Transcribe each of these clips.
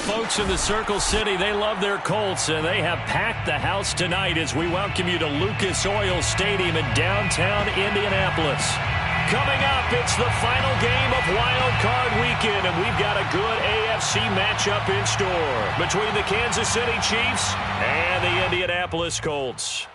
folks in the Circle City, they love their Colts, and they have packed the house tonight as we welcome you to Lucas Oil Stadium in downtown Indianapolis. Coming up, it's the final game of Wild Card Weekend, and we've got a good AFC matchup in store between the Kansas City Chiefs and the Indianapolis Colts.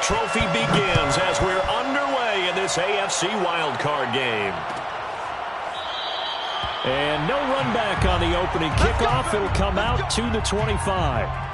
Trophy begins as we're underway in this AFC wildcard game. And no run back on the opening kickoff. It'll come out to the 25.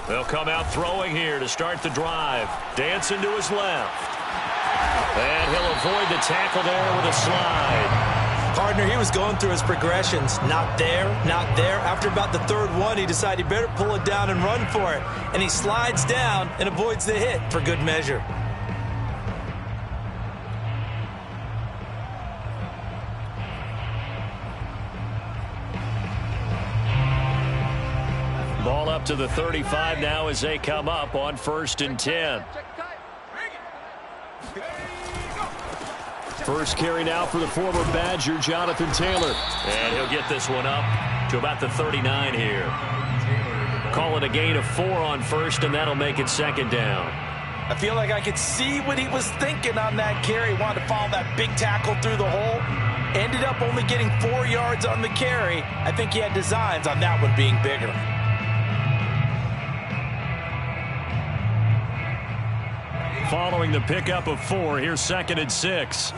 They'll come out throwing here to start the drive. Dancing to his left. And he'll avoid the tackle there with a slide. Partner, he was going through his progressions. Not there, not there. After about the third one, he decided he better pull it down and run for it. And he slides down and avoids the hit for good measure. Ball up to the 35 now as they come up on 1st and 10. First carry now for the former Badger, Jonathan Taylor. And he'll get this one up to about the 39 here. Call it a gain of 4 on 1st, and that'll make it 2nd down. I feel like I could see what he was thinking on that carry. He wanted to follow that big tackle through the hole. Ended up only getting 4 yards on the carry. I think he had designs on that one being bigger. Following the pickup of 4, here's 2nd and 6.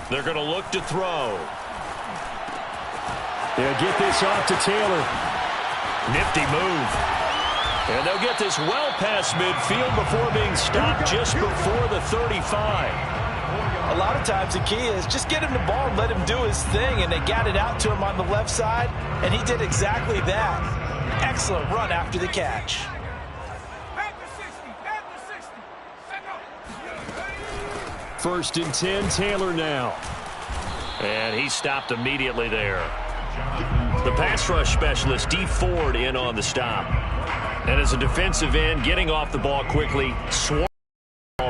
They're going to look to throw. They'll get this off to Taylor. Nifty move. And they'll get this well past midfield before being stopped just before the 35. A lot of times the key is just get him the ball and let him do his thing, and they got it out to him on the left side, and he did exactly that. Excellent run after the catch. First and 10, Taylor now. And he stopped immediately there. The pass rush specialist, Dee Ford, in on the stop. And as a defensive end, getting off the ball quickly,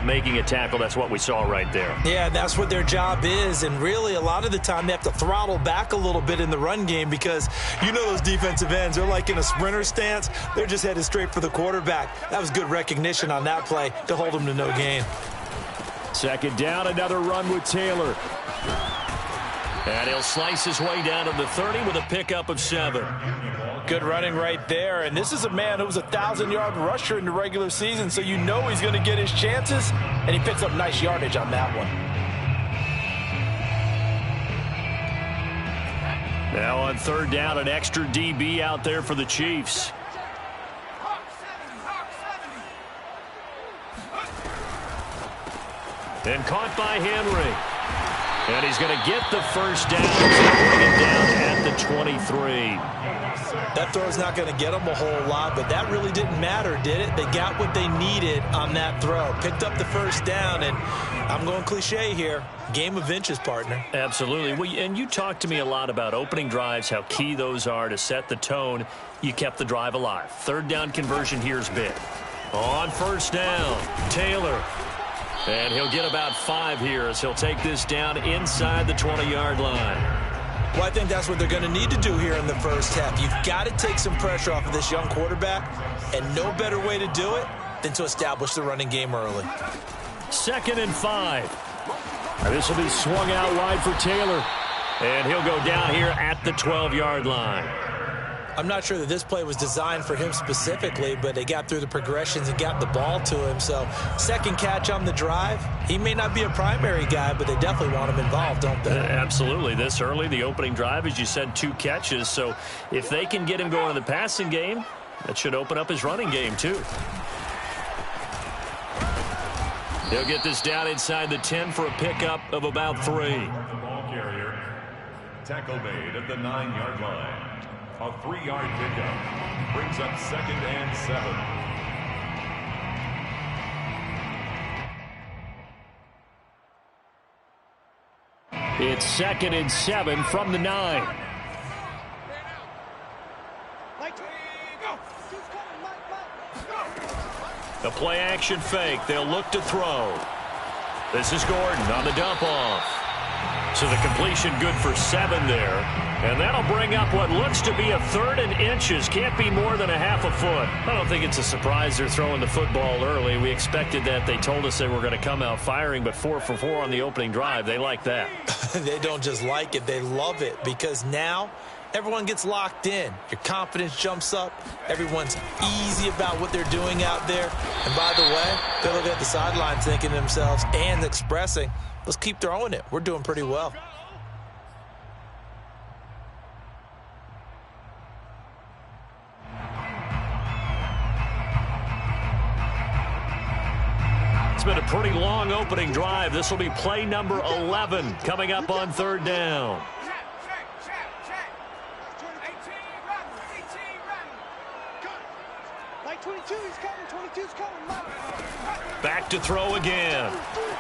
making a tackle. That's what we saw right there. Yeah, that's what their job is, and really a lot of the time they have to throttle back a little bit in the run game because you know those defensive ends, they're like in a sprinter stance. They're just headed straight for the quarterback. That was good recognition on that play to hold them to no gain. 2nd down, another run with Taylor. And he'll slice his way down to the 30 with a pickup of 7. Good running right there, and this is a man who was a 1,000-yard rusher in the regular season, so you know he's going to get his chances, and he picks up nice yardage on that one. Now on 3rd down, an extra DB out there for the Chiefs. And caught by Henry. And he's going to get the 1st down. He's going to bring it down at the 23. That throw's not going to get them a whole lot, but that really didn't matter, did it? They got what they needed on that throw. Picked up the 1st down, and I'm going cliche here. Game of inches, partner. Absolutely. Well, and you talked to me a lot about opening drives, how key those are to set the tone. You kept the drive alive. 3rd down conversion here is big. On 1st down, Taylor. And he'll get about 5 here as he'll take this down inside the 20-yard line. Well, I think that's what they're going to need to do here in the first half. You've got to take some pressure off of this young quarterback, and no better way to do it than to establish the running game early. 2nd and 5. This will be swung out wide for Taylor. And he'll go down here at the 12-yard line. I'm not sure that this play was designed for him specifically, but they got through the progressions and got the ball to him. So second catch on the drive, he may not be a primary guy, but they definitely want him involved, don't they? Absolutely. This early, the opening drive, as you said, 2 catches. So if they can get him going in the passing game, that should open up his running game too. He'll get this down inside the 10 for a pickup of about 3. The ball carrier, tackle made at the 9-yard line. A 3-yard pickup brings up 2nd and 7. It's 2nd and 7 from the 9. The play action fake. They'll look to throw. This is Gordon on the dump off. So the completion good for 7 there. And that'll bring up what looks to be a 3rd and inches. Can't be more than a half a foot. I don't think it's a surprise they're throwing the football early. We expected that. They told us they were going to come out firing, but 4 for 4 on the opening drive. They like that. They don't just like it. They love it because now everyone gets locked in. Your confidence jumps up. Everyone's easy about what they're doing out there. And by the way, they're looking at the sidelines thinking to themselves and expressing, let's keep throwing it. We're doing pretty well. It's been a pretty long opening drive. This will be play number 11 coming up on 3rd down. Back to throw again.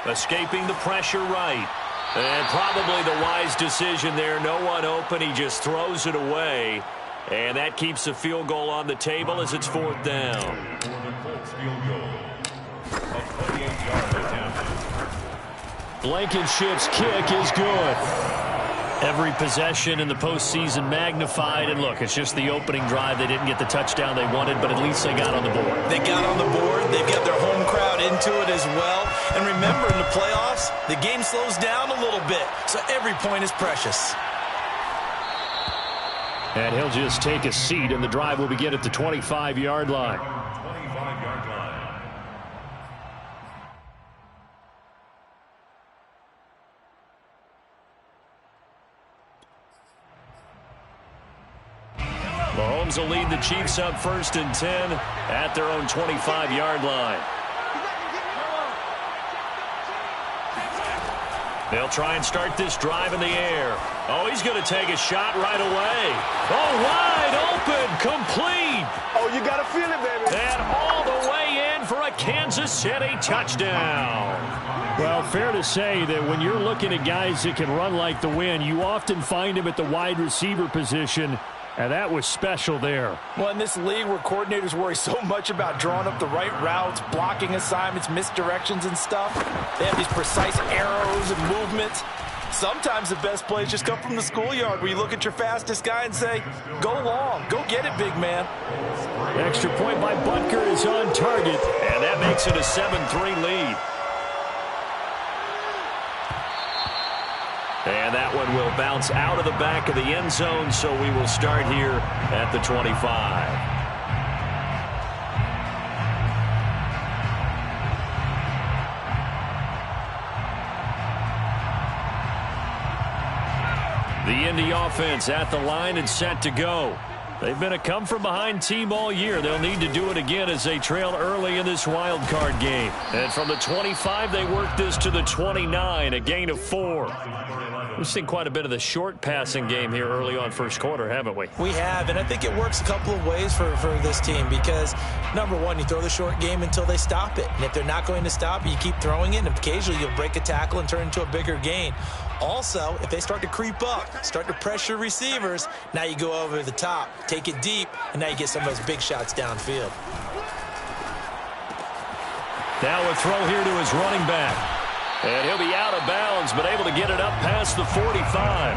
Escaping the pressure right. And probably the wise decision there. No one open. He just throws it away. And that keeps the field goal on the table as it's 4th down. For the Colts field goal. A 28-yard attempt. Blankenship's kick is good. Every possession in the postseason magnified. And look, it's just the opening drive. They didn't get the touchdown they wanted, but at least they got on the board. They got on the board. They've got their home crowd into it as well. And remember, in the playoffs, the game slows down a little bit. So every point is precious. And he'll just take a seat, and the drive will begin at the 25-yard line. 25-yard line. Mahomes will lead the Chiefs up 1st and 10 at their own 25-yard line. They'll try and start this drive in the air. Oh, he's going to take a shot right away. Oh, wide open, complete. Oh, you got to feel it, baby. And all the way in for a Kansas City touchdown. Well, fair to say that when you're looking at guys that can run like the wind, you often find them at the wide receiver position. And that was special there. Well, in this league where coordinators worry so much about drawing up the right routes, blocking assignments, misdirections and stuff, they have these precise arrows and movements. Sometimes the best plays just come from the schoolyard where you look at your fastest guy and say, go long, go get it, big man. Extra point by Butker is on target. And that makes it a 7-3 lead. And that one will bounce out of the back of the end zone, so we will start here at the 25. The Indy offense at the line and set to go. They've been a come-from-behind team all year. They'll need to do it again as they trail early in this wild card game. And from the 25, they work this to the 29, a gain of 4. We've seen quite a bit of the short passing game here early on first quarter, haven't we? We have, and I think it works a couple of ways for this team because, number one, you throw the short game until they stop it. And if they're not going to stop it, you keep throwing it, and occasionally you'll break a tackle and turn it into a bigger gain. Also, if they start to creep up, start to pressure receivers, now you go over the top, take it deep, and now you get some of those big shots downfield. Now a throw here to his running back. And he'll be out of bounds, but able to get it up past the 45.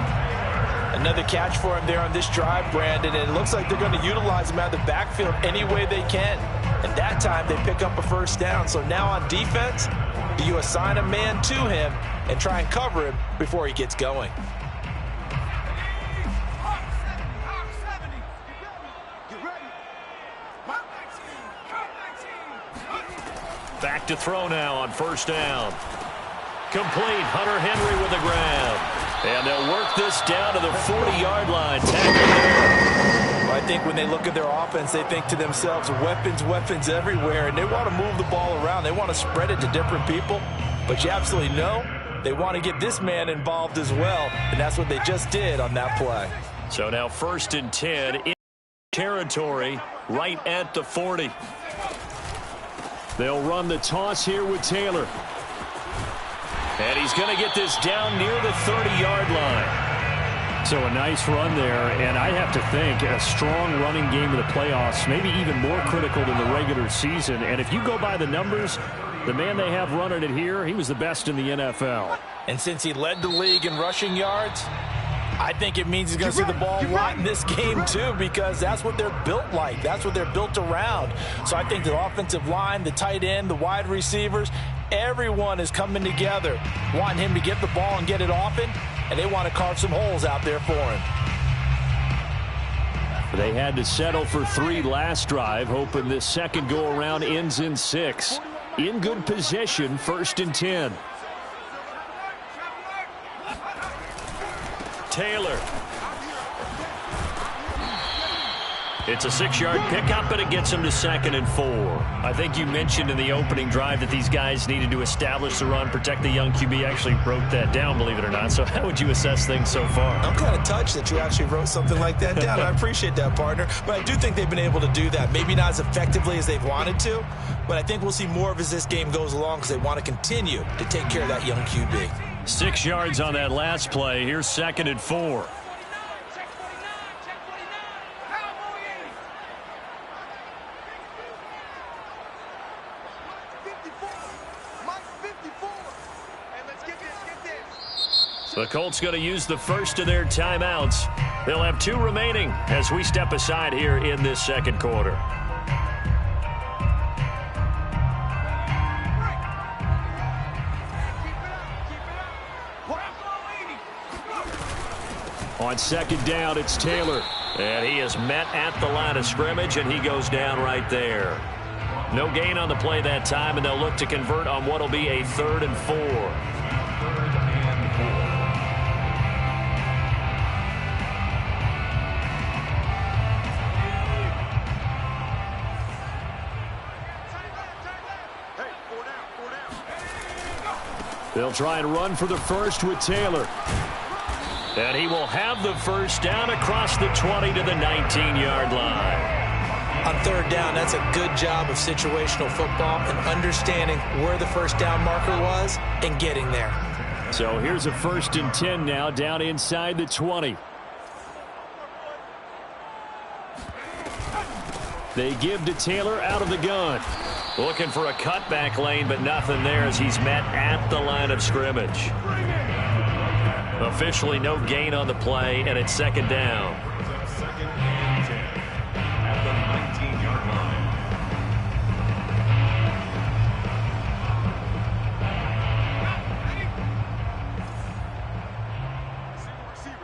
Another catch for him there on this drive, Brandon, and it looks like they're going to utilize him out of the backfield any way they can. And that time they pick up a first down. So now on defense, do you assign a man to him and try and cover him before he gets going? Back to throw now on first down. Complete. Hunter Henry with a grab. And they'll work this down to the 40-yard line. Tackle there. I think when they look at their offense, they think to themselves, weapons, weapons everywhere, and they want to move the ball around. They want to spread it to different people. But you absolutely know they want to get this man involved as well, and that's what they just did on that play. So now 1st and 10 in territory right at the 40. They'll run the toss here with Taylor. And he's going to get this down near the 30-yard line. So a nice run there, and I have to think a strong running game of the playoffs, maybe even more critical than the regular season. And if you go by the numbers, the man they have running it here, he was the best in the NFL. And since he led the league in rushing yards, I think it means he's going to see the ball a lot in this game, too, because that's what they're built like. That's what they're built around. So I think the offensive line, the tight end, the wide receivers, everyone is coming together, wanting him to get the ball and get it often, and they want to carve some holes out there for him. They had to settle for 3 last drive, hoping this second go-around ends in 6. In good position, 1st and 10. Taylor. It's a 6-yard pickup, but it gets him to 2nd and 4. I think you mentioned in the opening drive that these guys needed to establish the run, protect the young QB. Actually wrote that down, believe it or not. So how would you assess things so far? I'm kind of touched that you actually wrote something like that down. I appreciate that, partner. But I do think they've been able to do that. Maybe not as effectively as they've wanted to, but I think we'll see more of as this game goes along because they want to continue to take care of that young QB. 6 yards on that last play. Here's 2nd and 4. The Colts going to use the first of their timeouts. They'll have 2 remaining as we step aside here in this second quarter. On 2nd down, it's Taylor. And he is met at the line of scrimmage, and he goes down right there. No gain on the play that time, and they'll look to convert on what will be a 3rd and 4. They'll try and run for the first with Taylor. And he will have the first down across the 20 to the 19-yard line. On 3rd down, that's a good job of situational football and understanding where the first down marker was and getting there. So here's a 1st and 10 now down inside the 20. They give to Taylor out of the gun. Looking for a cutback lane, but nothing there as he's met at the line of scrimmage. Officially no gain on the play, and it's 2nd down. 2nd and 10 at the 19-yard line.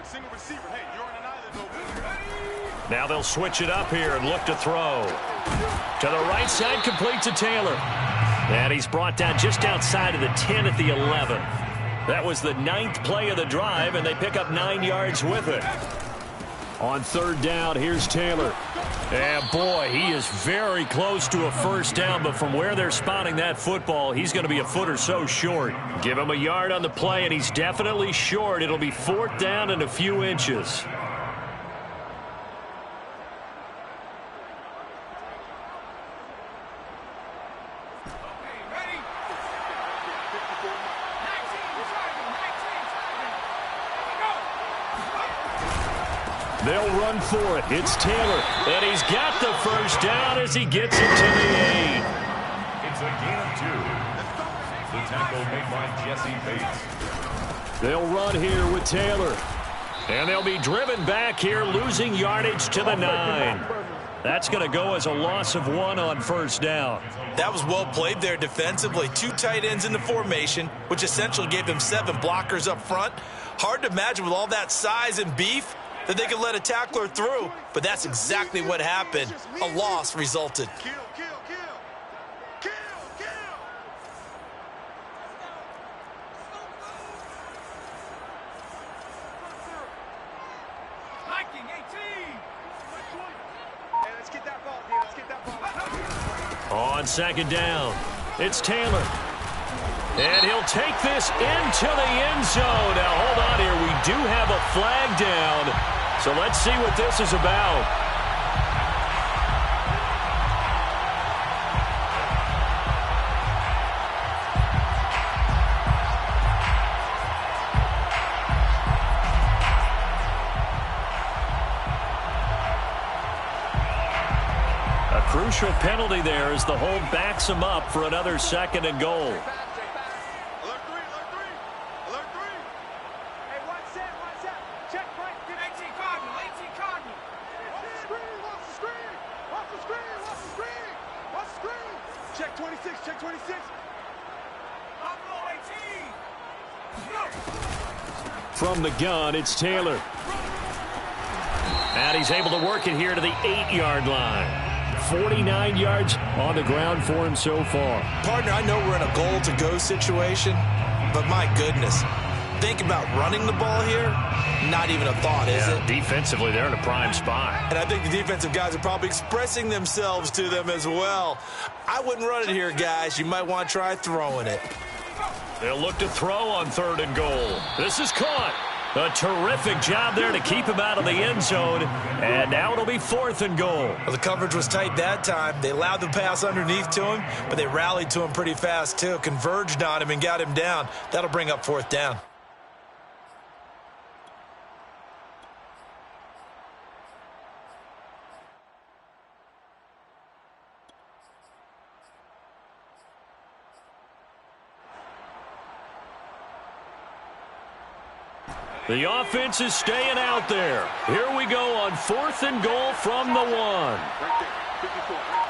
Single receiver. Hey, you're on an island over. Now they'll switch it up here and look to throw. To the right side, complete to Taylor. And he's brought down just outside of the 10 at the 11. That was the 9th play of the drive, and they pick up 9 yards with it. On 3rd down, here's Taylor. And boy, he is very close to a first down, but from where they're spotting that football, he's going to be a foot or so short. Give him a yard on the play, and he's definitely short. It'll be 4th down and a few inches. They'll run for it. It's Taylor. And he's got the first down as he gets it to the 8. It's a gain of 2. The tackle made by Jesse Bates. They'll run here with Taylor. And they'll be driven back here, losing yardage to the 9. That's going to go as a loss of 1 on first down. That was well played there defensively. 2 tight ends in the formation, which essentially gave them 7 blockers up front. Hard to imagine with all that size and beef that they could let a tackler through, but that's exactly what happened. A loss resulted. On second down, it's Taylor. And he'll take this into the end zone. Now, hold on here. We do have a flag down. So let's see what this is about. Crucial penalty there as the hold backs him up for another 2nd and goal. Alert three. Hey, one set. Check right. Get 18 Cardinal. Watch the screen. Check 26. From the gun, it's Taylor. And he's able to work it here to the 8-yard line. 49 yards on the ground for him so far. Partner, I know we're in a goal-to-go situation, but my goodness, think about running the ball here. Not even a thought, is it? Defensively, they're in a prime spot. And I think the defensive guys are probably expressing themselves to them as well. I wouldn't run it here, guys. You might want to try throwing it. They'll look to throw on 3rd and goal. This is caught. A terrific job there to keep him out of the end zone. And now it'll be 4th and goal. Well, the coverage was tight that time. They allowed the pass underneath to him, but they rallied to him pretty fast, too. Converged on him and got him down. That'll bring up 4th down. The offense is staying out there. Here we go on 4th and goal from the 1. Right there. 54. Right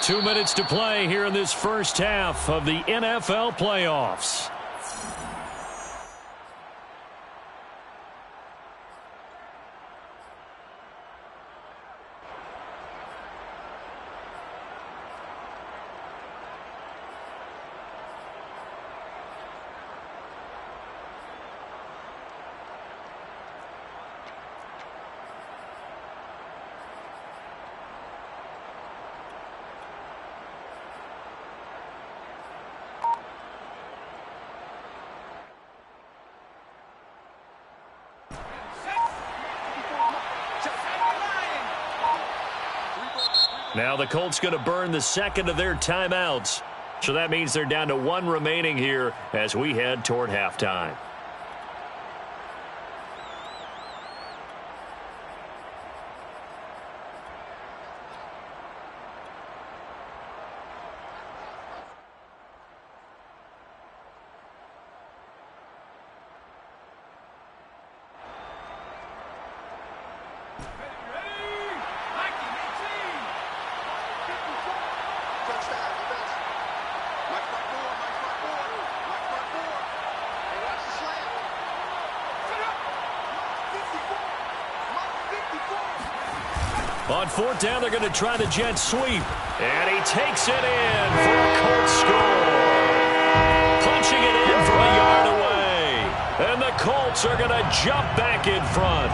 there. 54. 2 minutes to play here in this first half of the NFL playoffs. Now the Colts going to burn the 2nd of their timeouts. So that means they're down to 1 remaining here as we head toward halftime. On 4th down, they're going to try the jet sweep. And he takes it in for a Colts score. Punching it in from a yard away. And the Colts are going to jump back in front.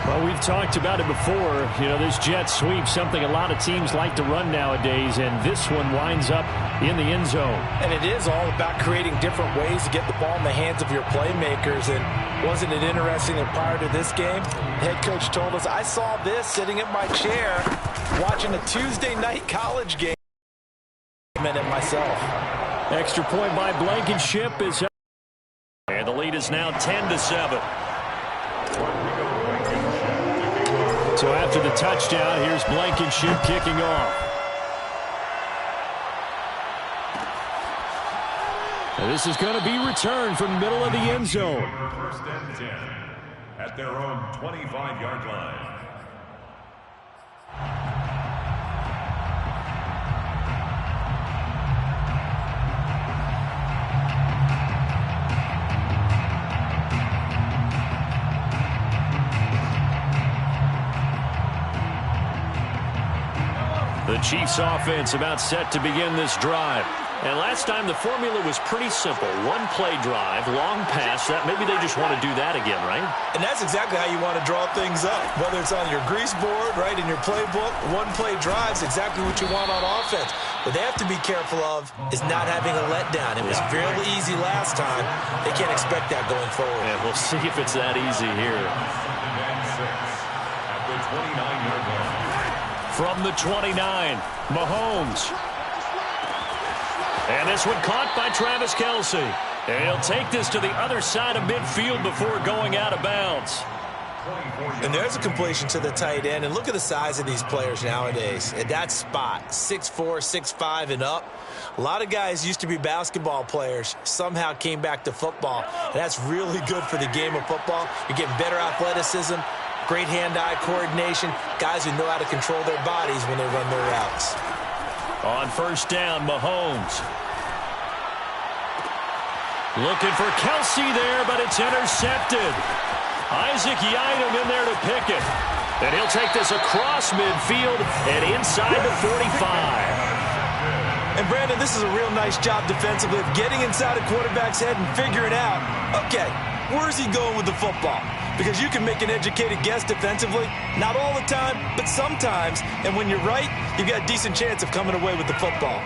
Well, we've talked about it before. You know, this jet sweep, something a lot of teams like to run nowadays, and this one winds up in the end zone. And it is all about creating different ways to get the ball in the hands of your playmakers. And wasn't it interesting that prior to this game, head coach told us, I saw this sitting in my chair watching a Tuesday night college game and myself. Extra point by Blankenship is up. And the lead is now 10-7. So after the touchdown, here's Blankenship kicking off. And this is going to be returned from the middle of the end zone. 1st and 10 at their own 25-yard line. The Chiefs offense about set to begin this drive. And last time the formula was pretty simple. One play drive, long pass. That maybe they just want to do that again, right? And that's exactly how you want to draw things up. Whether it's on your grease board, right, in your playbook, one play drive is exactly what you want on offense. What they have to be careful of is not having a letdown. It was fairly easy last time. They can't expect that going forward. And we'll see if it's that easy here. At the 29-yard line. From the 29, Mahomes. And this one caught by Travis Kelce. And he'll take this to the other side of midfield before going out of bounds. And there's a completion to the tight end. And look at the size of these players nowadays. At that spot, 6'4", 6'5", and up. A lot of guys used to be basketball players, somehow came back to football. And that's really good for the game of football. You're getting better athleticism, great hand-eye coordination, guys who know how to control their bodies when they run their routes. On first down, Mahomes. Looking for Kelce there, but it's intercepted. Isaac Yiadom in there to pick it. And he'll take this across midfield and inside the 45. And, Brandon, this is a real nice job defensively of getting inside a quarterback's head and figuring out, okay, where's he going with the football? Because you can make an educated guess defensively, not all the time, but sometimes. And when you're right, you've got a decent chance of coming away with the football.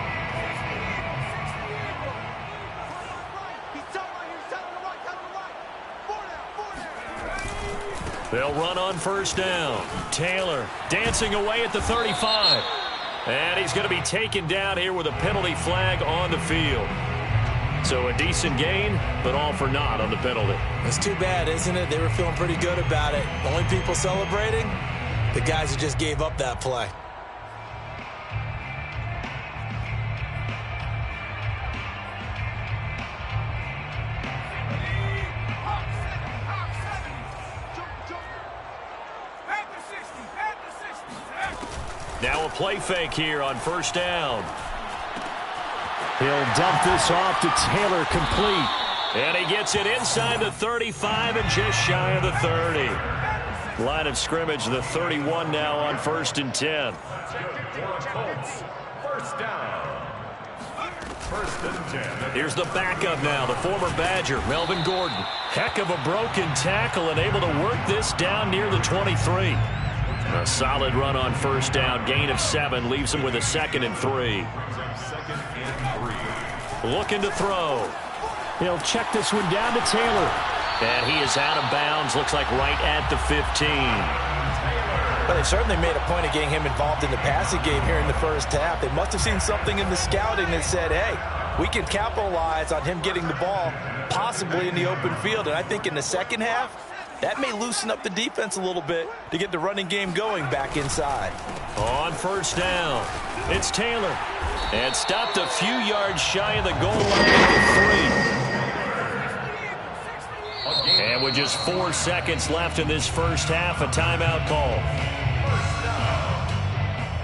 They'll run on first down. Taylor dancing away at the 35. And he's going to be taken down here with a penalty flag on the field. So a decent gain, but all for naught on the penalty. It's too bad, isn't it? They were feeling pretty good about it. The only people celebrating, the guys who just gave up that play. Now a play fake here on first down. He'll dump this off to Taylor, complete. And he gets it inside the 35 and just shy of the 30. Line of scrimmage, the 31 now on 1st and 10. First down. 1st and 10. Here's the backup now, the former Badger, Melvin Gordon. Heck of a broken tackle and able to work this down near the 23. A solid run on first down, gain of 7, leaves him with a 2nd and 3. Looking to throw. He'll check this one down to Taylor. And he is out of bounds, looks like right at the 15. But they certainly made a point of getting him involved in the passing game here in the first half. They must have seen something in the scouting that said, hey, we can capitalize on him getting the ball, possibly in the open field. And I think in the second half, that may loosen up the defense a little bit to get the running game going back inside. On first down, it's Taylor. And stopped a few yards shy of the goal line at the 3. And with just 4 seconds left in this first half, a timeout call.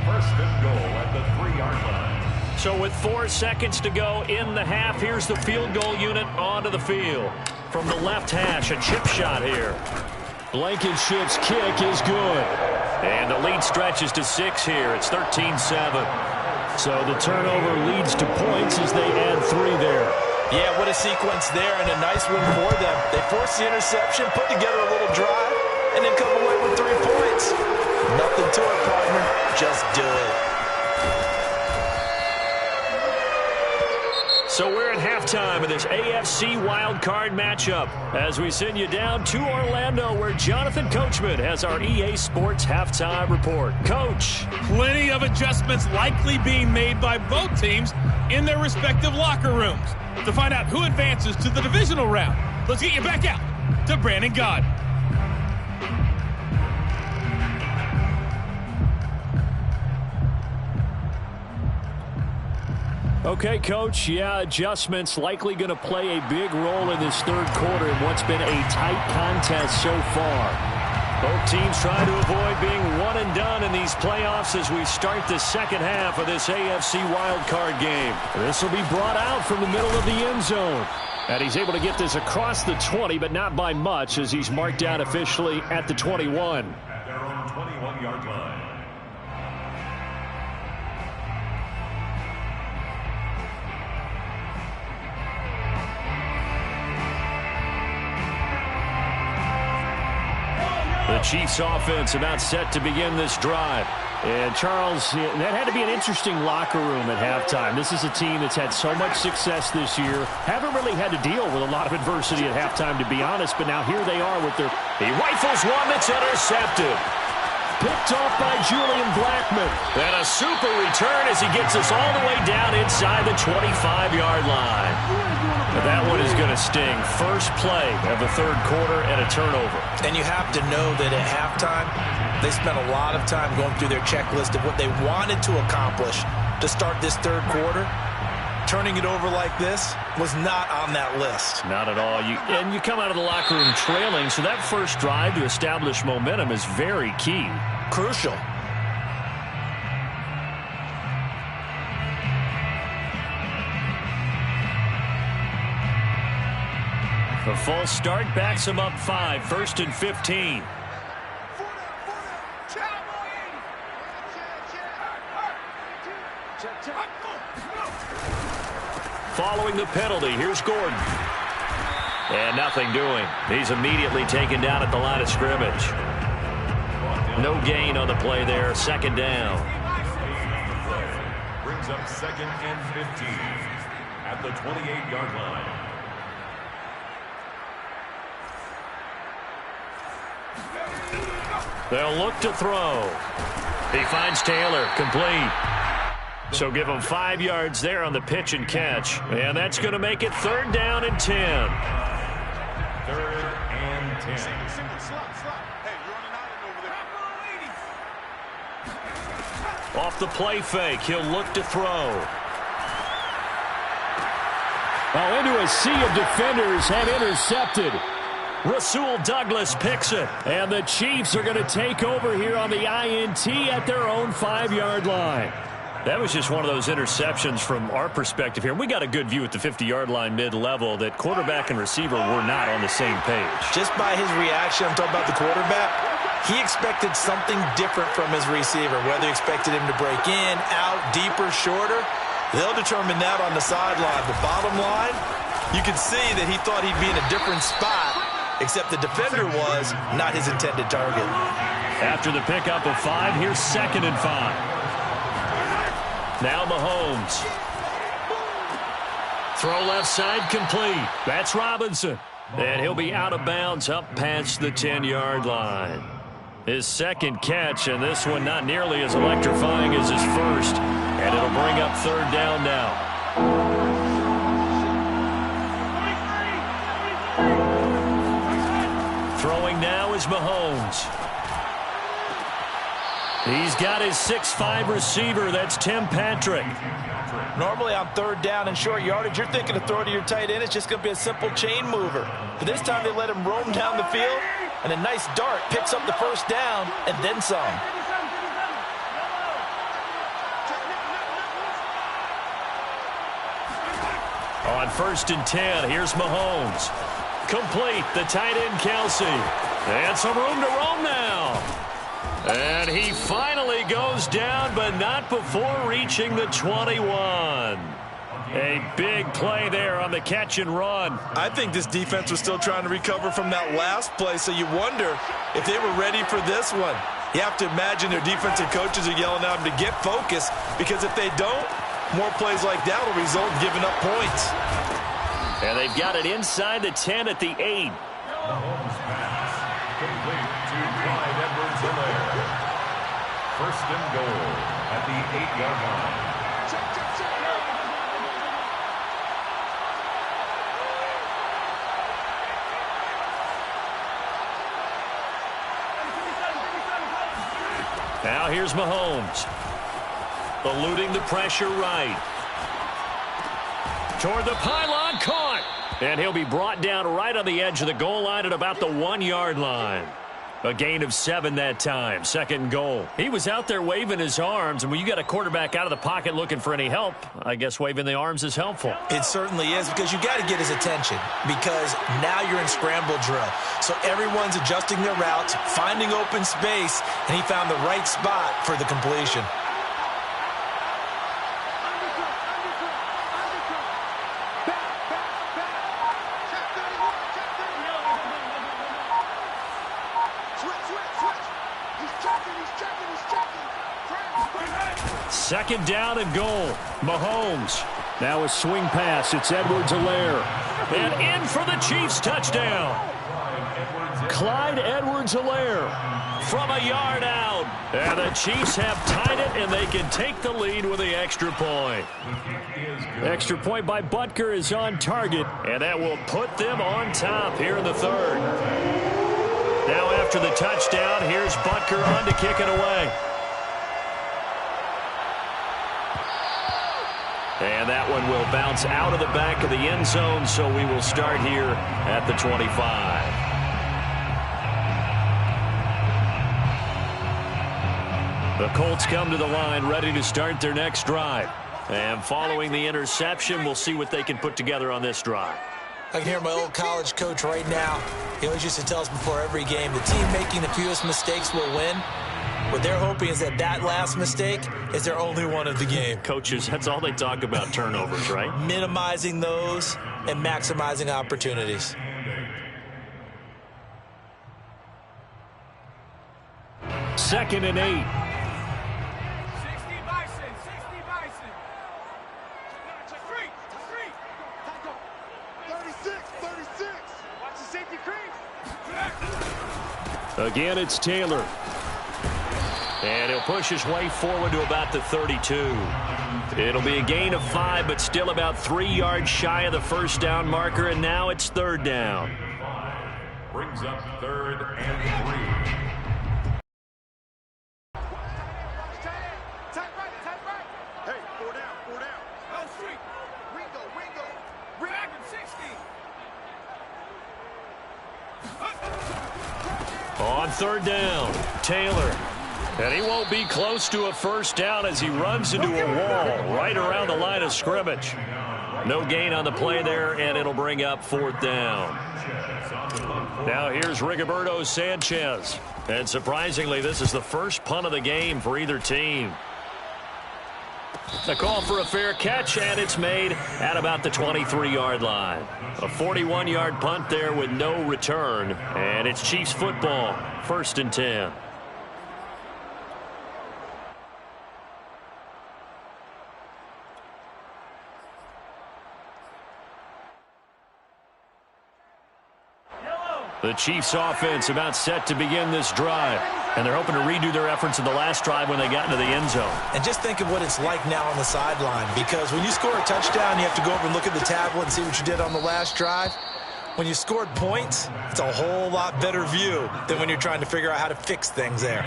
First and goal at the 3-yard line. So with 4 seconds to go in the half, here's the field goal unit onto the field. From the left hash, a chip shot here. Blankenship's kick is good. And the lead stretches to 6 here. It's 13-7. So the turnover leads to points as they add 3 there. Yeah, what a sequence there, and a nice one for them. They force the interception, put together a little drive, and then come away with 3 points. Nothing to it, partner. Just do it. So we're at halftime of this AFC wildcard matchup as we send you down to Orlando where Jonathan Coachman has our EA Sports halftime report. Coach. Plenty of adjustments likely being made by both teams in their respective locker rooms. To find out who advances to the divisional round, let's get you back out to Brandon Gaudin. Okay, Coach, yeah, adjustments likely going to play a big role in this third quarter in what's been a tight contest so far. Both teams trying to avoid being one and done in these playoffs as we start the second half of this AFC wildcard game. This will be brought out from the middle of the end zone. And he's able to get this across the 20, but not by much as he's marked down officially at the 21. At their own 21-yard line. The Chiefs offense about set to begin this drive. And, Charles, that had to be an interesting locker room at halftime. This is a team that's had so much success this year. Haven't really had to deal with a lot of adversity at halftime, to be honest. But now here they are with their... He rifles one that's intercepted. Picked off by Julian Blackmon. And a super return as he gets us all the way down inside the 25-yard line. That one is going to sting. First play of the third quarter and a turnover. And you have to know that at halftime, they spent a lot of time going through their checklist of what they wanted to accomplish to start this third quarter. Turning it over like this was not on that list. Not at all. And you come out of the locker room trailing, so that first drive to establish momentum is very key. Crucial. The false start backs him up 5, 1st and 15. Following the penalty, here's Gordon. And nothing doing. He's immediately taken down at the line of scrimmage. No gain on the play there. Second down. Brings up 2nd and 15 at the 28-yard line. They'll look to throw. He finds Taylor, complete. So give him 5 yards there on the pitch and catch. And that's going to make it 3rd down and 10. 3rd and 10. Off the play fake, he'll look to throw. Oh, into a sea of defenders and intercepted. Rasul Douglas picks it. And the Chiefs are going to take over here on the INT at their own 5-yard line. That was just one of those interceptions from our perspective here. We got a good view at the 50-yard line mid-level that quarterback and receiver were not on the same page. Just by his reaction, I'm talking about the quarterback, he expected something different from his receiver, whether he expected him to break in, out, deeper, shorter. They'll determine that on the sideline. But bottom line, you can see that he thought he'd be in a different spot, except the defender was not his intended target. After the pickup of 5, here's 2nd and 5. Now Mahomes. Throw left side complete. That's Robinson. And he'll be out of bounds up past the 10-yard line. His second catch, and this one not nearly as electrifying as his first. And it'll bring up 3rd down now. Throwing now is Mahomes. He's got his 6'5" receiver. That's Tim Patrick. Normally on 3rd down and short yardage, you're thinking to throw to your tight end. It's just going to be a simple chain mover. But this time they let him roam down the field, and a nice dart picks up the 1st down and then some. On 1st and 10, here's Mahomes. Complete, the tight end Kelsey. And some room to roam now. And he finally goes down, but not before reaching the 21. A big play there on the catch and run. I think this defense was still trying to recover from that last play, so you wonder if they were ready for this one. You have to imagine their defensive coaches are yelling at them to get focused, because if they don't, more plays like that will result in giving up points. And they've got it inside the 10 at the 8. Mahomes pass complete to Clyde Edwards-Helaire. 1st and goal at the 8-yard line. Now here's Mahomes. Eluding the pressure right. Toward the pylon, caught. And he'll be brought down right on the edge of the goal line at about the 1-yard line. A gain of 7 that time. 2nd and goal. He was out there waving his arms, and when you got a quarterback out of the pocket looking for any help, I guess waving the arms is helpful. It certainly is, because you got to get his attention, because now you're in scramble drill. So everyone's adjusting their routes, finding open space, and he found the right spot for the completion. Second down and goal. Mahomes. Now a swing pass. It's Edwards-Helaire. And in for the Chiefs touchdown. Clyde Edwards-Helaire from a yard out. And the Chiefs have tied it, and they can take the lead with the extra point. Extra point by Butker is on target, and that will put them on top here in the third. Now after the touchdown, here's Butker on to kick it away. And that one will bounce out of the back of the end zone, so we will start here at the 25. The Colts come to the line ready to start their next drive. And following the interception, we'll see what they can put together on this drive. I can hear my old college coach right now. He always used to tell us before every game, the team making the fewest mistakes will win. What they're hoping is that last mistake is their only one of the game. Coaches, that's all they talk about, turnovers, right? Minimizing those and maximizing opportunities. Second and 8. 60 Bison, 60 Bison. 36. Watch the safety crease. Again, it's Taylor. And he'll push his way forward to about the 32. It'll be a gain of 5, but still about 3 yards shy of the first down marker, and now it's third down. Brings up 3rd and 3. Tight right. Hey, 4 down. Oh, street. Ringo. Back in 60. On third down, Taylor. And he won't be close to a first down as he runs into a wall right around the line of scrimmage. No gain on the play there, and it'll bring up 4th down. Now here's Rigoberto Sanchez. And surprisingly, this is the first punt of the game for either team. The call for a fair catch, and it's made at about the 23-yard line. A 41-yard punt there with no return, and it's Chiefs football, 1st and 10. The Chiefs offense about set to begin this drive. And they're hoping to redo their efforts in the last drive when they got into the end zone. And just think of what it's like now on the sideline, because when you score a touchdown, you have to go over and look at the tablet and see what you did on the last drive. When you scored points, it's a whole lot better view than when you're trying to figure out how to fix things there.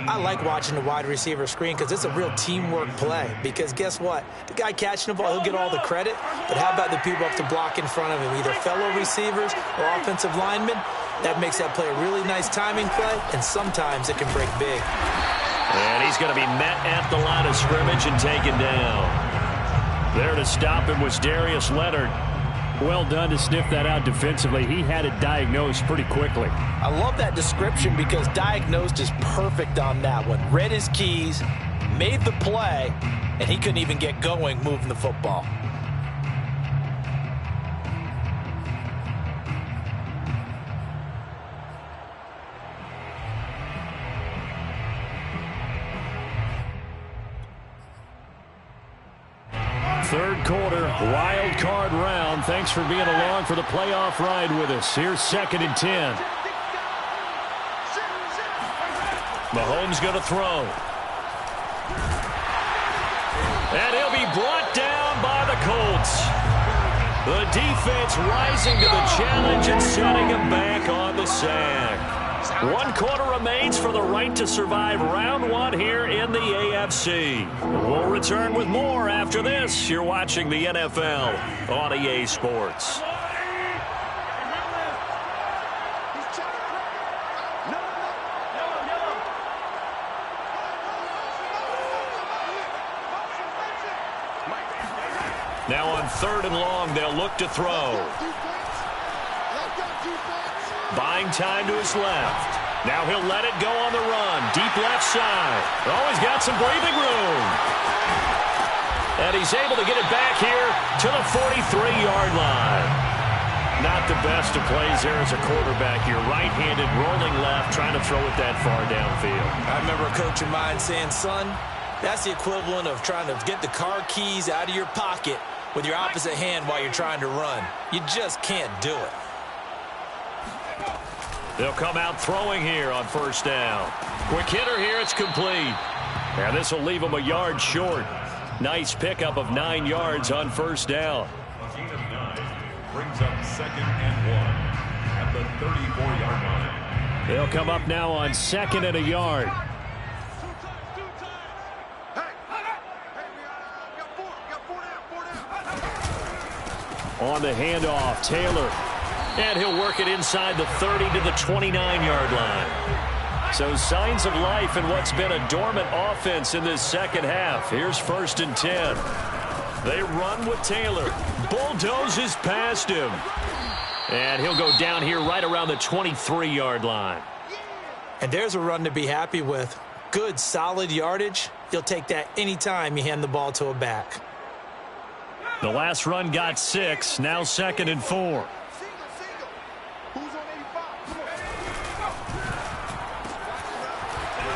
I like watching the wide receiver screen because it's a real teamwork play. Because guess what? The guy catching the ball, he'll get all the credit. But how about the people up to block in front of him, either fellow receivers or offensive linemen? That makes that play a really nice timing play, and sometimes it can break big. And he's going to be met at the line of scrimmage and taken down. There to stop him was Darius Leonard. Well done to sniff that out defensively. He had it diagnosed pretty quickly. I love that description because diagnosed is perfect on that one. Read his keys, made the play, and he couldn't even get going moving the football. Third quarter, wild card round. Thanks for being along for the playoff ride with us. Here's 2nd and 10. Mahomes going to throw. And he'll be brought down by the Colts. The defense rising to the challenge and setting him back on the sack. 1 quarter remains for the right to survive round 1 here in the AFC. We'll return with more after this. You're watching the NFL on EA Sports. Now on 3rd and long, they'll look to throw. Buying time to his left. Now he'll let it go on the run. Deep left side. Oh, he's got some breathing room. And he's able to get it back here to the 43-yard line. Not the best of plays there as a quarterback. You're right-handed, rolling left, trying to throw it that far downfield. I remember a coach of mine saying, son, that's the equivalent of trying to get the car keys out of your pocket with your opposite hand while you're trying to run. You just can't do it. They'll come out throwing here on first down. Quick hitter here, it's complete. Now this will leave him a yard short. Nice pickup of 9 yards on first down. Brings up 2nd and 1 at the 34-yard line. They'll come up now on 2nd and a yard. On the handoff, Taylor. And he'll work it inside the 30 to the 29-yard line. So signs of life in what's been a dormant offense in this second half. Here's 1st and 10. They run with Taylor. Bulldozes past him. And he'll go down here right around the 23-yard line. And there's a run to be happy with. Good, solid yardage. You'll take that anytime you hand the ball to a back. The last run got 6. Now 2nd and 4.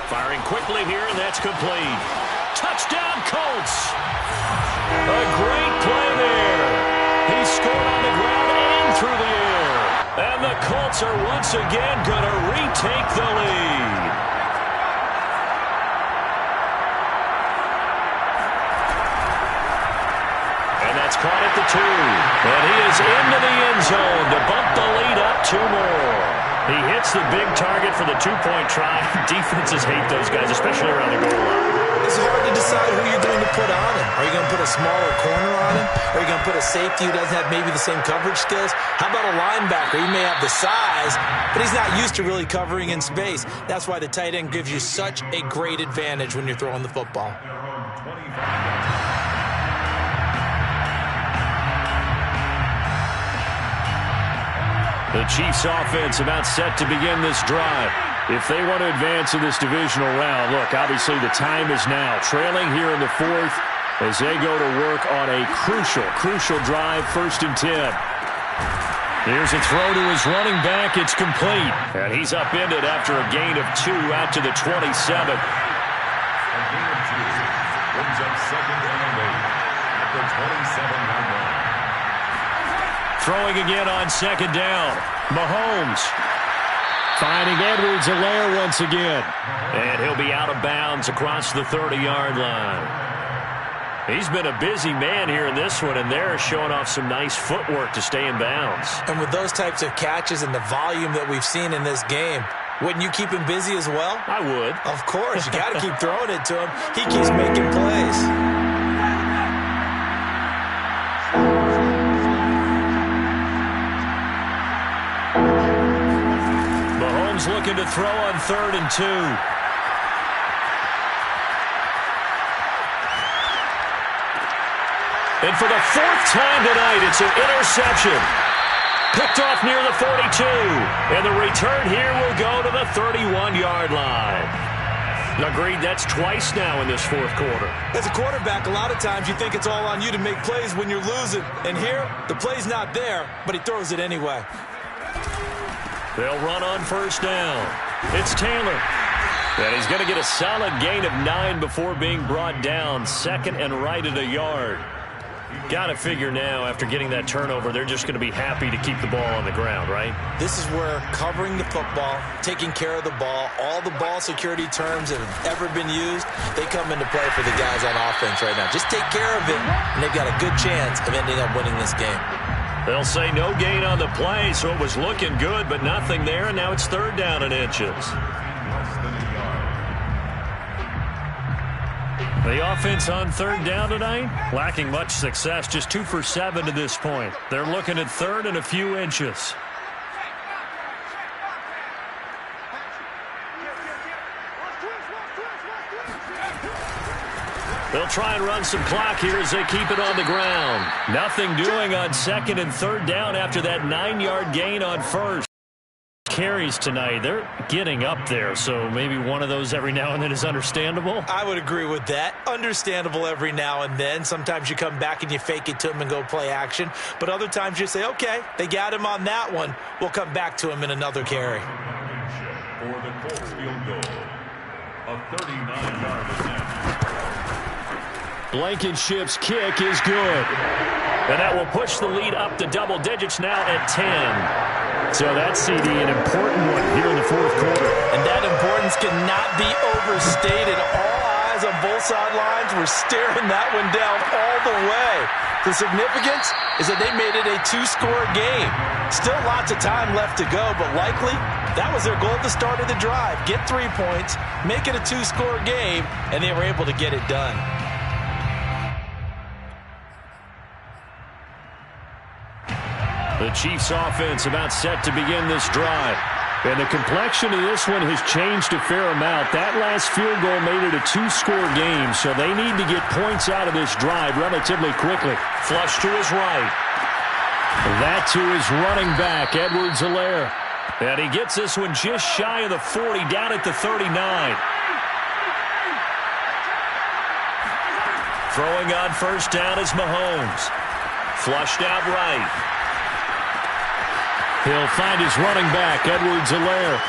Firing quickly here, and that's complete. Touchdown, Colts! A great play there. He scored on the ground and through the air. And the Colts are once again going to retake the lead. And that's caught at the 2. And he is into the end zone to bump the lead up 2 more. He hits the big target for the 2-point try. Defenses hate those guys, especially around the goal line. It's hard to decide who you're going to put on him. Are you going to put a smaller corner on him? Are you going to put a safety who doesn't have maybe the same coverage skills? How about a linebacker? He may have the size, but he's not used to really covering in space. That's why the tight end gives you such a great advantage when you're throwing the football. The Chiefs offense about set to begin this drive. If they want to advance in this divisional round, look, obviously the time is now. Trailing here in the 4th as they go to work on a crucial drive, 1st and 10. Here's a throw to his running back. It's complete. And he's upended after a gain of 2 out to the 27. A gain of 2 brings up 2nd and 8 at the 27-yard line. Throwing again on 2nd down. Mahomes finding Edwards-Helaire once again. And he'll be out of bounds across the 30-yard line. He's been a busy man here in this one, and they're showing off some nice footwork to stay in bounds. And with those types of catches and the volume that we've seen in this game, wouldn't you keep him busy as well? I would. Of course. You got to keep throwing it to him. He keeps making plays. Looking to throw on 3rd and 2. And for the 4th time tonight, it's an interception. Picked off near the 42. And the return here will go to the 31-yard line. Agreed, that's twice now in this 4th quarter. As a quarterback, a lot of times you think it's all on you to make plays when you're losing. And here, the play's not there, but he throws it anyway. They'll run on 1st down. It's Taylor. And he's going to get a solid gain of 9 before being brought down. 2nd and right at a yard. Got to figure now, after getting that turnover, they're just going to be happy to keep the ball on the ground, right? This is where covering the football, taking care of the ball, all the ball security terms that have ever been used, they come into play for the guys on offense right now. Just take care of it, and they've got a good chance of ending up winning this game. They'll say no gain on the play, so it was looking good, but nothing there, and now it's 3rd down and inches. The offense on 3rd down tonight, lacking much success, just 2 for 7 to this point. They're looking at 3rd and a few inches. They'll try and run some clock here as they keep it on the ground. Nothing doing on 2nd and 3rd down after that 9-yard gain on 1st. carries tonight. They're getting up there, so maybe one of those every now and then is understandable. I would agree with that. Understandable every now and then. Sometimes you come back and you fake it to him and go play action. But other times you say, okay, they got him on that one. We'll come back to him in another carry. For the Colts field goal, a 39-yard attempt. Blankenship's kick is good. And that will push the lead up to double digits now at 10. So that's, CD, an important one here in the fourth quarter. And that importance cannot be overstated. All eyes on both sidelines were staring that one down all the way. The significance is that they made it a two-score game. Still lots of time left to go, but likely that was their goal at the start of the drive. Get 3 points, make it a two-score game, and they were able to get it done. The Chiefs offense about set to begin this drive. And the complexion of this one has changed a fair amount. That last field goal made it a two-score game, so they need to get points out of this drive relatively quickly. Flush to his right. That to his running back, Edwards-Helaire. And he gets this one just shy of the 40, down at the 39. Throwing on first down is Mahomes. Flushed out right. He'll find his running back, Edwards-Helaire.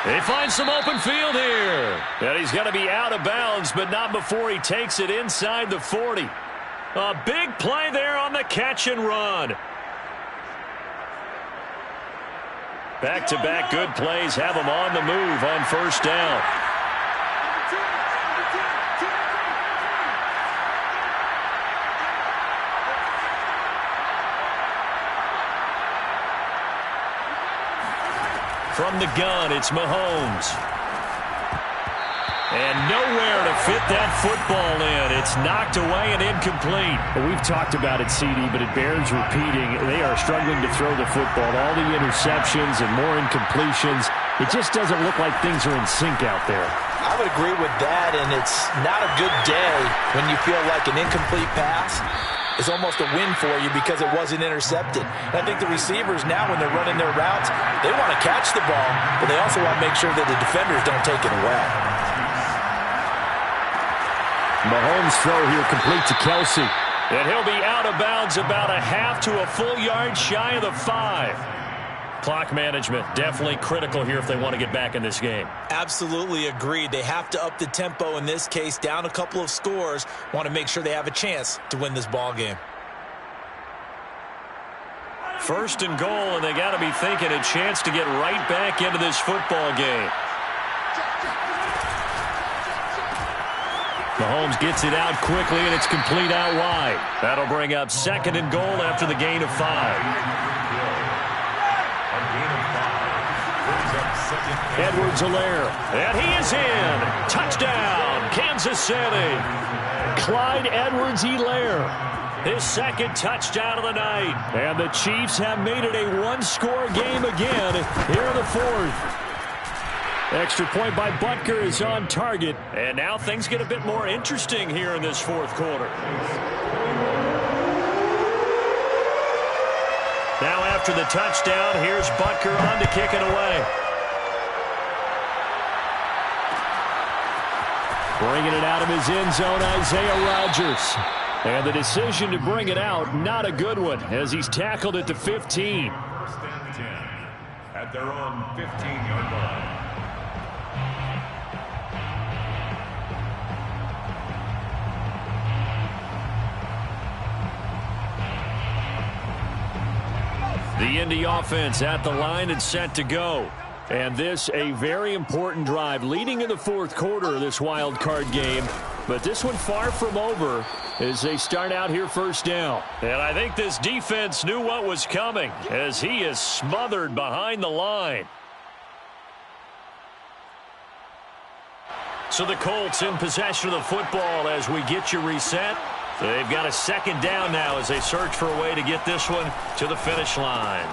They find some open field here. And he's going to be out of bounds, but not before he takes it inside the 40. A big play there on the catch and run. Back-to-back good plays have him on the move on first down. From the gun, it's Mahomes. And nowhere to fit that football in. It's knocked away and incomplete. Well, we've talked about it, CD, but it bears repeating. They are struggling to throw the football. All the interceptions and more incompletions. It just doesn't look like things are in sync out there. I would agree with that, and it's not a good day when you feel like an incomplete pass is almost a win for you because it wasn't intercepted. And I think the receivers now, when they're running their routes, they want to catch the ball, but they also want to make sure that the defenders don't take it away. Mahomes' throw here complete to Kelsey. And he'll be out of bounds about a half to a full yard shy of the 5. Clock management definitely critical here if they want to get back in this game. Absolutely agreed. They have to up the tempo in this case, down a couple of scores. Want to make sure they have a chance to win this ball game. First and goal, and they got to be thinking a chance to get right back into this football game. Mahomes gets it out quickly, and it's complete out wide. That'll bring up second and goal after the gain of 5. Edwards-Helaire, and he is in. Touchdown, Kansas City. Clyde Edwards-Helaire, his second touchdown of the night. And the Chiefs have made it a one-score game again here in the fourth. Extra point by Butker is on target. And now things get a bit more interesting here in this fourth quarter. Now after the touchdown, here's Butker on to kick it away. Bringing it out of his end zone, Isaiah Rodgers. And the decision to bring it out, not a good one, as he's tackled at the 15. First and 10 at their own 15-yard line. The Indy offense at the line and set to go. And this a very important drive leading in the fourth quarter of this wild card game. But this one far from over as they start out here first down. And I think this defense knew what was coming as he is smothered behind the line. So the Colts in possession of the football as we get you reset. They've got a second down now as they search for a way to get this one to the finish line.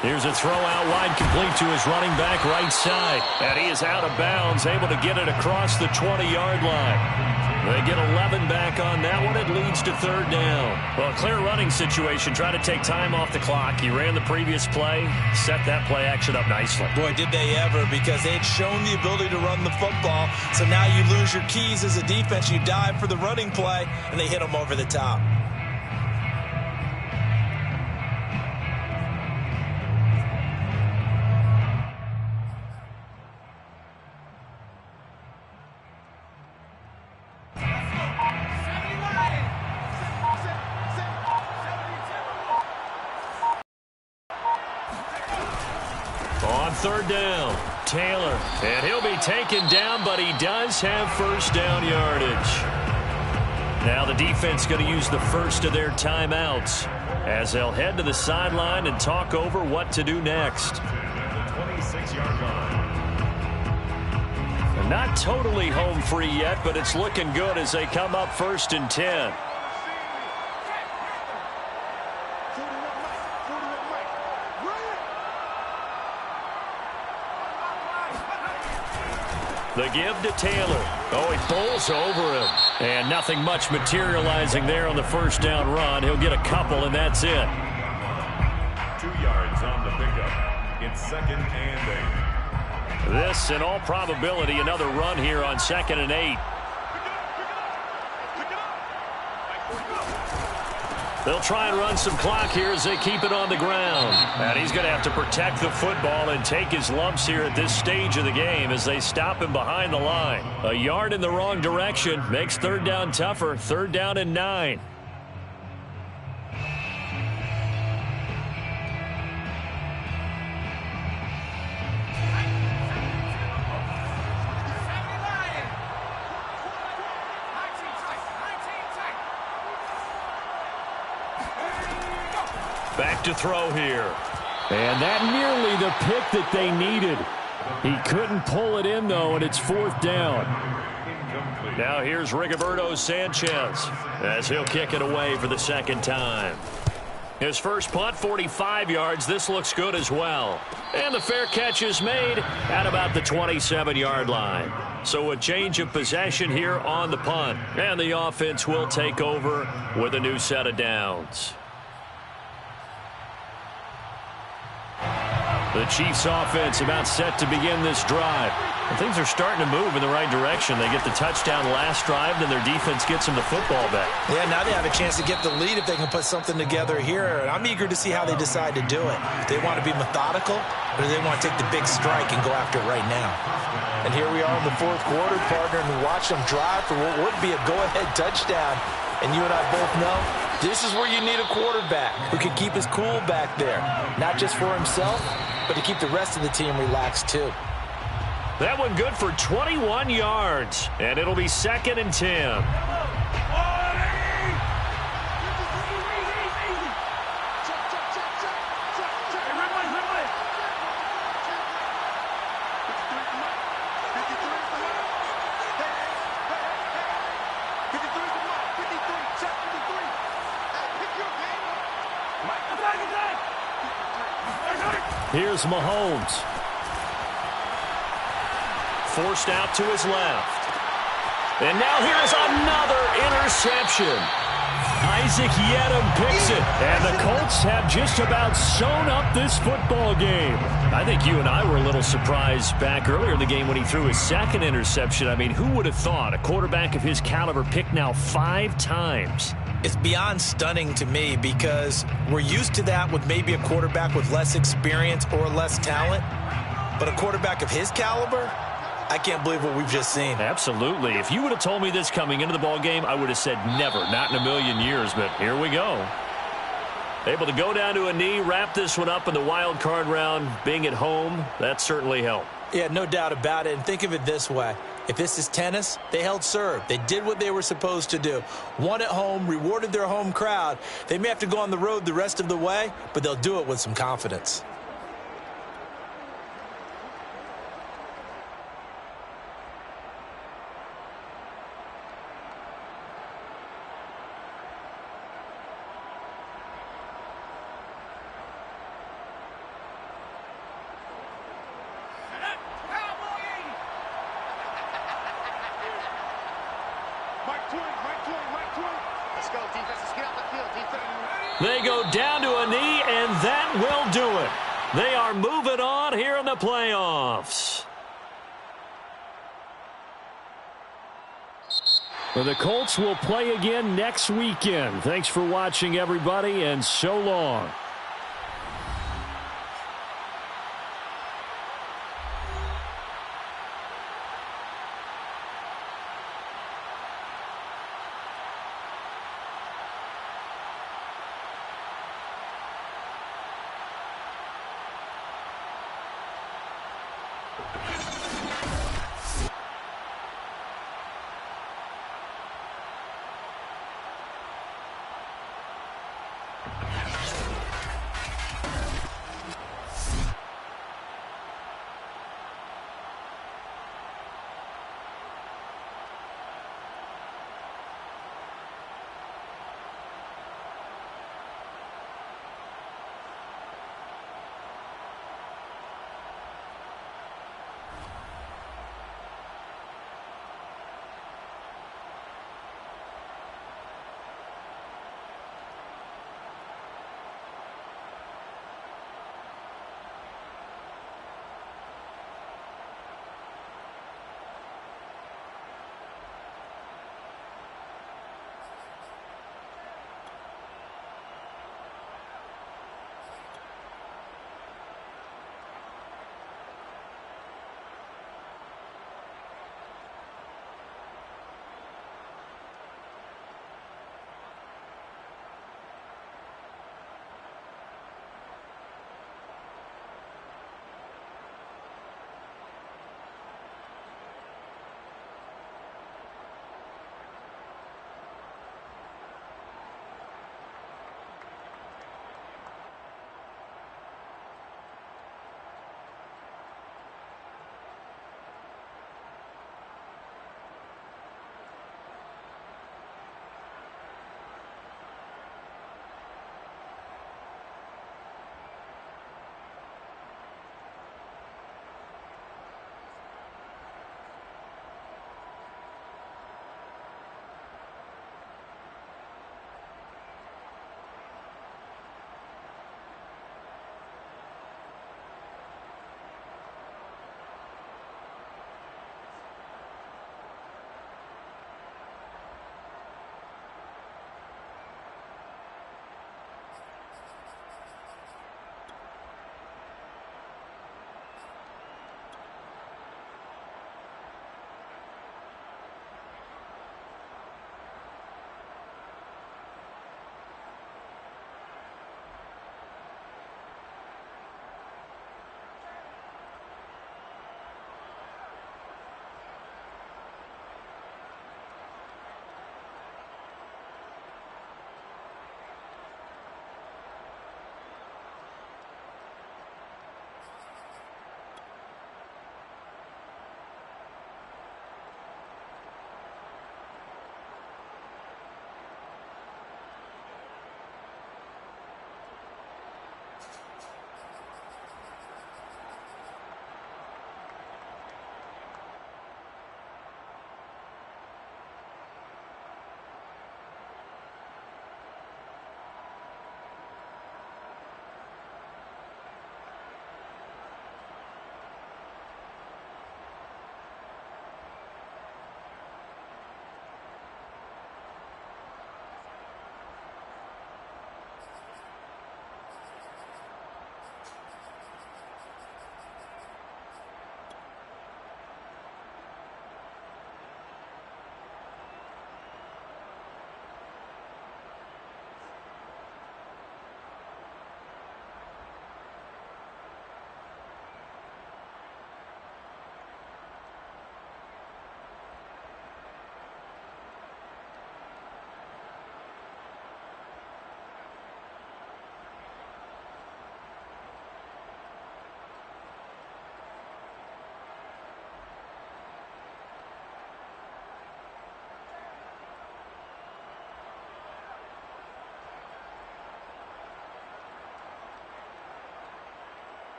Here's a throw out wide, complete to his running back right side. And he is out of bounds, able to get it across the 20-yard line. They get 11 back on that one. It leads to third down. Well, clear running situation. Try to take time off the clock. He ran the previous play, set that play action up nicely. Boy, did they ever, because they had shown the ability to run the football. So now you lose your keys as a defense. You dive for the running play, and they hit them over the top. Third down, Taylor, and he'll be taken down, but he does have first down yardage. Now the defense going to use the first of their timeouts as they'll head to the sideline and talk over what to do next. 26-yard line. Not totally home free yet, but it's looking good as they come up 1st and 10. The give to Taylor. Oh, he bowls over him. And nothing much materializing there on the first down run. He'll get a couple, and that's it. 2 yards on the pickup. It's 2nd and 8. This, in all probability, another run here on 2nd and 8. They'll try and run some clock here as they keep it on the ground. And he's going to have to protect the football and take his lumps here at this stage of the game as they stop him behind the line. A yard in the wrong direction makes third down tougher. 3rd down and 9. Back to throw here. And that nearly the pick that they needed. He couldn't pull it in, though, and it's 4th down. Now here's Rigoberto Sanchez as he'll kick it away for the 2nd time. His first punt, 45 yards. This looks good as well. And the fair catch is made at about the 27-yard line. So a change of possession here on the punt. And the offense will take over with a new set of downs. The Chiefs offense about set to begin this drive. And things are starting to move in the right direction. They get the touchdown last drive, then their defense gets them the football back. Yeah, now they have a chance to get the lead if they can put something together here. And I'm eager to see how they decide to do it. Do they want to be methodical, or do they want to take the big strike and go after it right now? And here we are in the 4th quarter, partner, and watch them drive for what would be a go-ahead touchdown. And you and I both know this is where you need a quarterback who can keep his cool back there. Not just for himself, but to keep the rest of the team relaxed too. That one good for 21 yards. And it'll be 2nd and 10. Here's Mahomes. Forced out to his left. And now here's another interception. Isaac Yiadom picks it. And the Colts have just about sewn up this football game. I think you and I were a little surprised back earlier in the game when he threw his 2nd interception. I mean, who would have thought a quarterback of his caliber picked now 5 times? It's beyond stunning to me because we're used to that with maybe a quarterback with less experience or less talent. But a quarterback of his caliber, I can't believe what we've just seen. Absolutely. If you would have told me this coming into the ball game, I would have said never, not in a million years. But here we go. Able to go down to a knee, wrap this one up in the wild card round. Being at home, that certainly helped. Yeah, no doubt about it. And think of it this way. If this is tennis, they held serve. They did what they were supposed to do. Won at home, rewarded their home crowd. They may have to go on the road the rest of the way, but they'll do it with some confidence. Let's go, defense. Let's get out the field, defense. They go down to a knee, and that will do it. They are moving on here in the playoffs. Well, the Colts will play again next weekend. Thanks for watching, everybody, and so long.